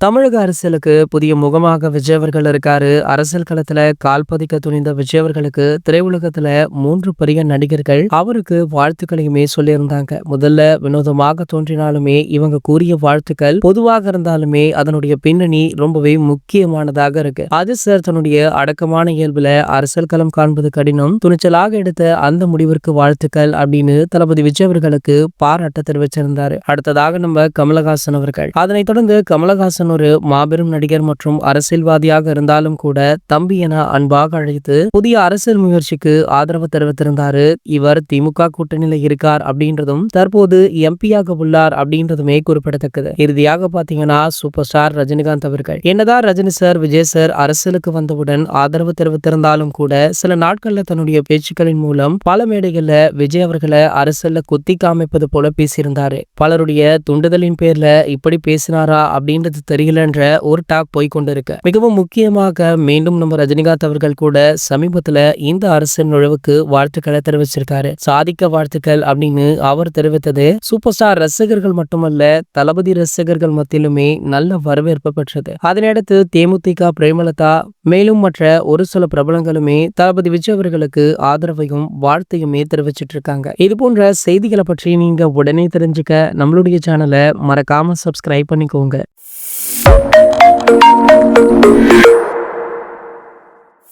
தமிழக அரசியலுக்கு புதிய முகமாக விஜய் அவர்கள் இருக்காரு. அரசியல் களத்துல கால் பதிக்க துணிந்த விஜய் அவர்களுக்கு திரையுலகத்துல 3 பெரிய நடிகர்கள் அவருக்கு வாழ்த்துக்களையுமே சொல்லியிருந்தாங்க. முதல்ல வினோதமாக தோன்றினாலுமே இவங்க கூறிய வாழ்த்துக்கள் பொதுவாக இருந்தாலுமே அதனுடைய பின்னணி ரொம்பவே முக்கியமானதாக இருக்கு. அது சார் தன்னுடைய அடக்கமான இயல்புல அரசியல் களம் காண்பது கடினம், துணிச்சலாக எடுத்த அந்த முடிவிற்கு வாழ்த்துக்கள் அப்படின்னு தளபதி விஜய் அவர்களுக்கு பாராட்ட தெரிவிச்சிருந்தாரு. அடுத்ததாக நம்ம கமலஹாசன் அவர்கள், அதனைத் தொடர்ந்து கமலஹாசன் ஒரு மாபெரும் நடிகர் மற்றும் அரசியல்வாதியாக இருந்தாலும் கூட தம்பி என அன்பாக அழைத்து புதிய அரசியல் முயற்சிக்கு ஆதரவு தெரிவித்திருந்தாரு. இவர் திமுக கூட்டணியில இருக்கார் அப்படின்றதும் தற்போது எம்பியாக உள்ளார் அப்படின்றதுமே குறிப்பிடத்தக்கது. இறுதியாக பாத்தீங்கன்னா சூப்பர் ஸ்டார் ரஜினிகாந்த் அவர்கள், என்னதான் ரஜினி சார் விஜய் சார் அரசியலுக்கு வந்தவுடன் ஆதரவு தெரிவித்திருந்தாலும் கூட சில நாட்கள்ல தன்னுடைய பேச்சுக்களின் மூலம் பல மேடைகள்ல விஜய் அவர்களை அரசியல்ல குத்தி காமிப்பது போல பேசியிருந்தாரு. பலருடைய தூண்டுதலின் பேர்ல இப்படி பேசினாரா அப்படின்றது தெரியலன்ற ஒரு டாக் போய்கொண்டிருக்கு. மிகவும் முக்கியமாக மீண்டும் நம்ம ரஜினிகாந்த் அவர்கள் கூட சமீபத்துல இந்த அரசியல் நுழைவுக்கு வாழ்த்துக்களை தெரிவிச்சிருக்காரு. சாதிக்க வாழ்த்துக்கள் அப்படின்னு அவர் தெரிவித்தது சூப்பர் ஸ்டார் ரசிகர்கள் மட்டுமல்ல, தளபதி ரசிகர்கள் மத்தியிலுமே நல்ல வரவேற்பு பெற்றது. அதனையடுத்து தேமுதிக பிரேமலதா மேலும் மற்ற ஒரு சில பிரபலங்களுமே தளபதி விஜய் அவர்களுக்கு ஆதரவையும் வாழ்த்தையுமே தெரிவிச்சிட்டு இருக்காங்க. இது போன்ற செய்திகளை பற்றி நீங்க உடனே தெரிஞ்சுக்க நம்மளுடைய சேனலை மறக்காம சப்ஸ்கிரைப் பண்ணிக்கோங்க.